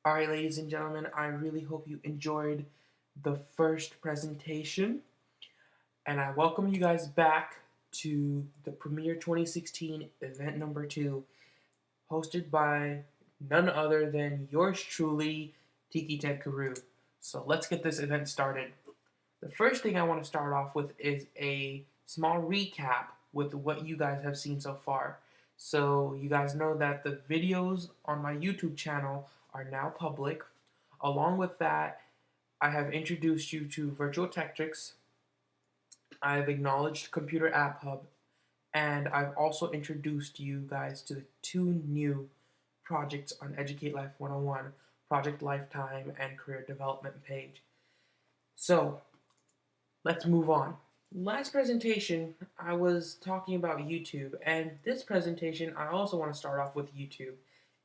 Alright, ladies and gentlemen, I really hope you enjoyed the first presentation, and I welcome you guys back to the Premiere 2016 event number 2, hosted by none other than yours truly, Tiki Ted Carew. So let's get this event started. The first thing I want to start off with is a small recap with what you guys have seen so far. So you guys know that the videos on my YouTube channel are now public. Along with that, I have introduced you to Virtual Tectrics, I've acknowledged Computer App Hub, and I've also introduced you guys to the two new projects on Educate Life 101, Project Lifetime and Career Development page. So let's move on. Last presentation, I was talking about YouTube, and this presentation, I also want to start off with YouTube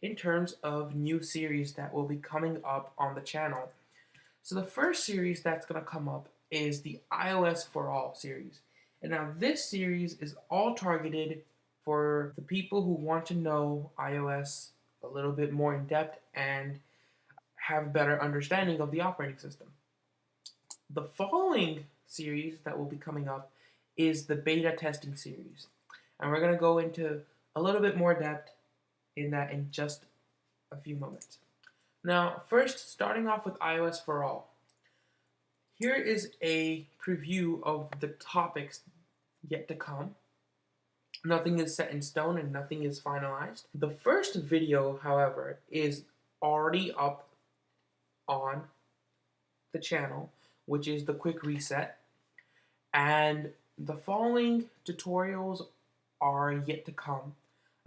in terms of new series that will be coming up on the channel. So the first series that's going to come up is the iOS for All series. And now this series is all targeted for the people who want to know iOS a little bit more in depth and have a better understanding of the operating system. The following series that will be coming up is the beta testing series. And we're going to go into a little bit more depth in that in just a few moments. Now, first, starting off with iOS for All. Here is a preview of the topics yet to come. Nothing is set in stone and nothing is finalized. The first video, however, is already up on the channel, which is the quick reset. And the following tutorials are yet to come,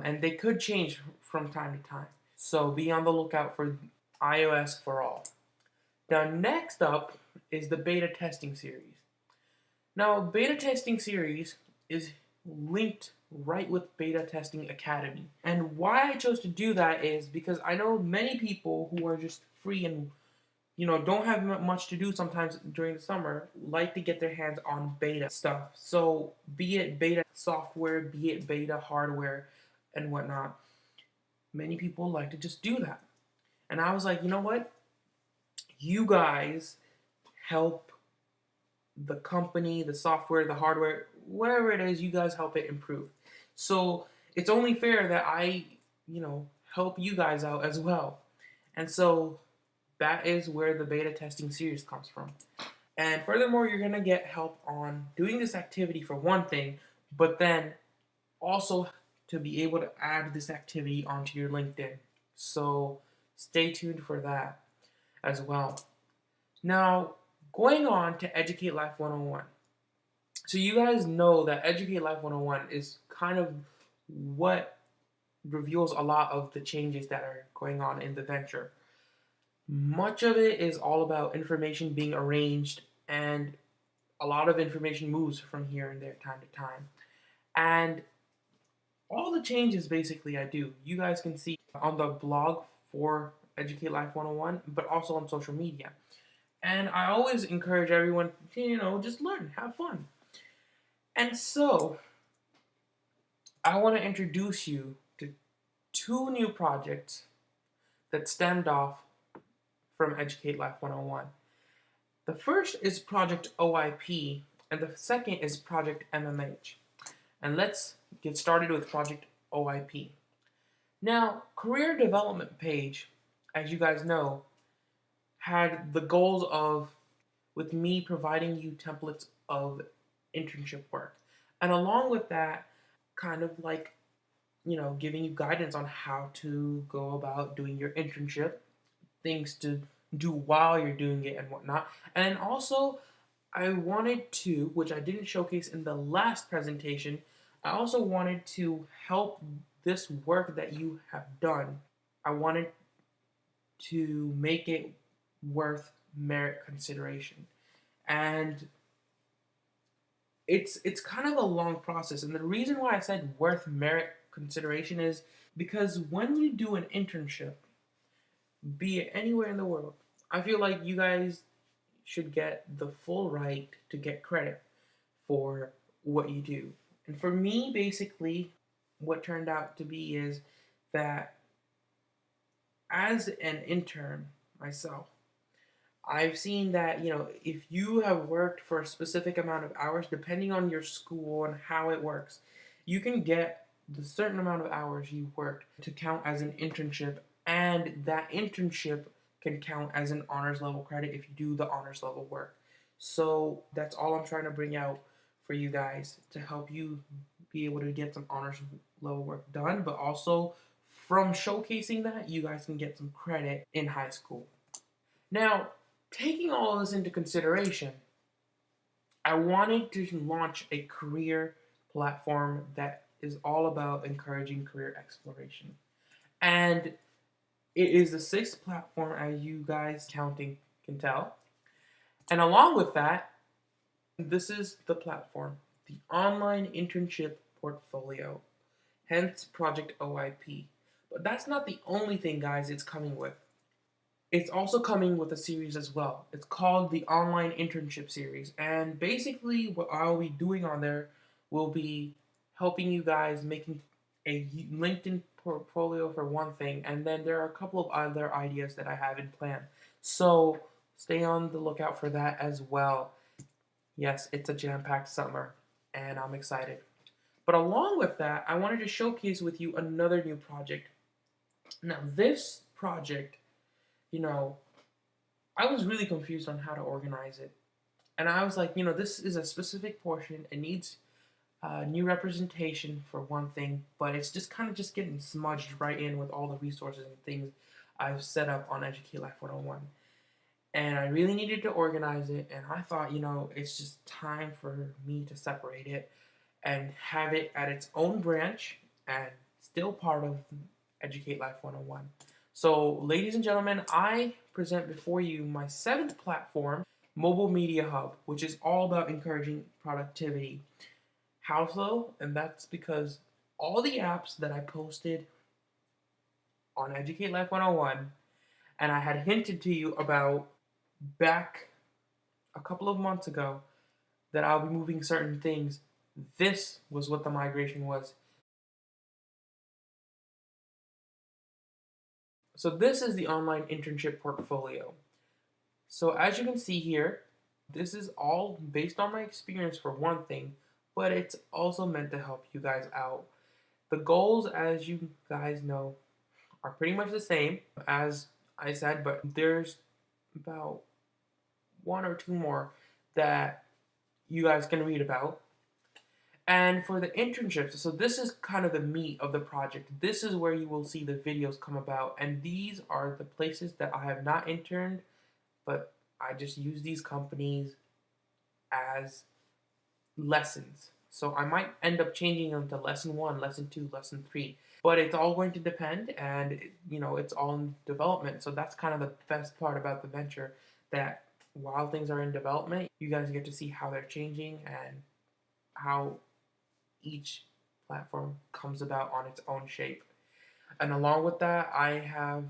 and they could change from time to time. So be on the lookout for iOS for All. Now next up is the beta testing series. Now beta testing series is linked right with Beta Testing Academy. And why I chose to do that is because I know many people who are just free and don't have much to do sometimes during the summer, like to get their hands on beta stuff. So be it beta software, be it beta hardware and whatnot, many people like to just do that. And I was like, you know what? You guys help the company, the software, the hardware, whatever it is, you guys help it improve. So it's only fair that I, help you guys out as well. And so that is where the beta testing series comes from. And furthermore, you're going to get help on doing this activity for one thing, but then also to be able to add this activity onto your LinkedIn. So stay tuned for that as well. Now, going on to Educate Life 101. So you guys know that Educate Life 101 is kind of what reveals a lot of the changes that are going on in the venture. Much of it is all about information being arranged, and a lot of information moves from here and there time to time. And all the changes basically I do, you guys can see on the blog for Educate Life 101, but also on social media. And I always encourage everyone to, just learn, have fun. And so, I want to introduce you to two new projects that stemmed off from Educate Life 101. The first is Project OIP, and the second is Project MMH. And let's get started with Project OIP. Now, Career Development page, as you guys know, had the goals of, with me providing you templates of internship work. And along with that, kind of like, giving you guidance on how to go about doing your internship, things to do while you're doing it and whatnot. And also, I wanted to, which I didn't showcase in the last presentation, I also wanted to help this work that you have done. I wanted to make it worth merit consideration. And it's kind of a long process. And the reason why I said worth merit consideration is because when you do an internship, be it anywhere in the world, I feel like you guys should get the full right to get credit for what you do. And for me, basically, what turned out to be is that as an intern myself, I've seen that, if you have worked for a specific amount of hours, depending on your school and how it works, you can get the certain amount of hours you worked to count as an internship, and that internship can count as an honors level credit if you do the honors level work. So that's all I'm trying to bring out for you guys to help you be able to get some honors level work done, but also from showcasing that, you guys can get some credit in high school. Now, taking all of this into consideration, I wanted to launch a career platform that is all about encouraging career exploration. And it is the sixth platform, as you guys counting can tell. And along with that, this is the platform, the online internship portfolio, hence Project OIP. But that's not the only thing, guys, it's coming with. It's also coming with a series as well. It's called the Online Internship Series. And basically, what I'll be doing on there will be helping you guys making a LinkedIn portfolio for one thing. And then there are a couple of other ideas that I have in plan. So stay on the lookout for that as well. Yes, it's a jam packed summer, and I'm excited. But along with that, I wanted to showcase with you another new project. Now, this project, you know, I was really confused on how to organize it. And I was like, this is a specific portion. It needs new representation for one thing, but it's just kind of just getting smudged right in with all the resources and things I've set up on Educate Life 101. And I really needed to organize it, and I thought, it's just time for me to separate it and have it at its own branch and still part of Educate Life 101. So, ladies and gentlemen, I present before you my seventh platform, Mobile Media Hub, which is all about encouraging productivity. How so? And that's because all the apps that I posted on Educate Life 101 and I had hinted to you about back a couple of months ago that I'll be moving certain things, this was what the migration was. So this is the online internship portfolio. So as you can see here, this is all based on my experience for one thing, but it's also meant to help you guys out. The goals, as you guys know, are pretty much the same as I said, but there's about one or two more that you guys can read about. And for the internships, so this is kind of the meat of the project. This is where you will see the videos come about. And these are the places that I have not interned, but I just use these companies as lessons. So I might end up changing them to lesson 1, lesson 2, lesson 3. But it's all going to depend, and it's all in development. So that's kind of the best part about the venture, that while things are in development, you guys get to see how they're changing and how each platform comes about on its own shape. And along with that, I have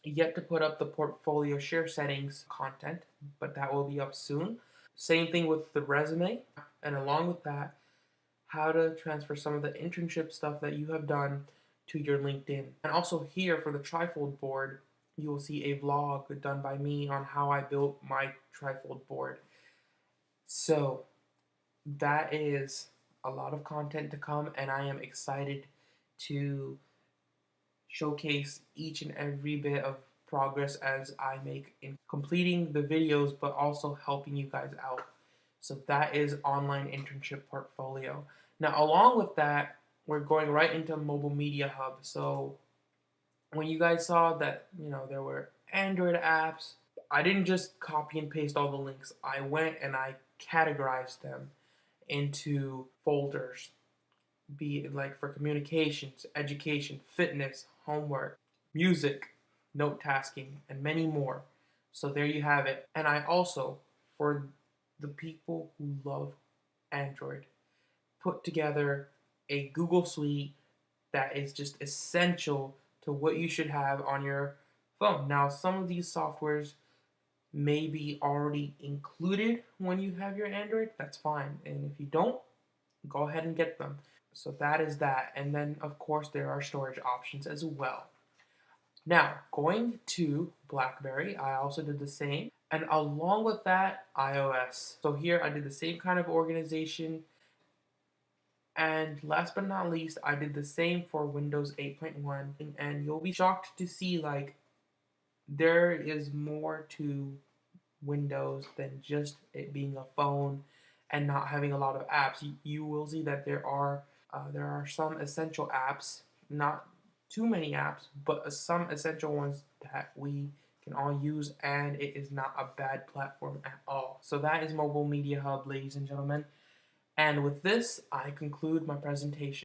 yet to put up the portfolio share settings content, but that will be up soon. Same thing with the resume. And along with that, how to transfer some of the internship stuff that you have done to your LinkedIn. And also here for the trifold board, you will see a vlog done by me on how I built my trifold board. So that is a lot of content to come, and I am excited to showcase each and every bit of progress as I make in completing the videos, but also helping you guys out. So that is online internship portfolio. Now, along with that, we're going right into Mobile Media Hub. So when you guys saw that, there were Android apps, I didn't just copy and paste all the links. I went and I categorized them into folders, be it like for communications, education, fitness, homework, music, note tasking, and many more. So there you have it. And I also, for the people who love Android, put together a Google Suite that is just essential to what you should have on your phone. Now, some of these softwares may be already included when you have your Android. That's fine. And if you don't, go ahead and get them. So that is that. And then, of course, there are storage options as well. Now, going to BlackBerry, I also did the same. And along with that, iOS. So here I did the same kind of organization. And last but not least, I did the same for Windows 8.1. And you'll be shocked to see like there is more to Windows than just it being a phone and not having a lot of apps. You will see that there are some essential apps, not too many apps, but some essential ones that we can all use, and it is not a bad platform at all. So that is Mobile Media Hub, ladies and gentlemen. And with this, I conclude my presentation.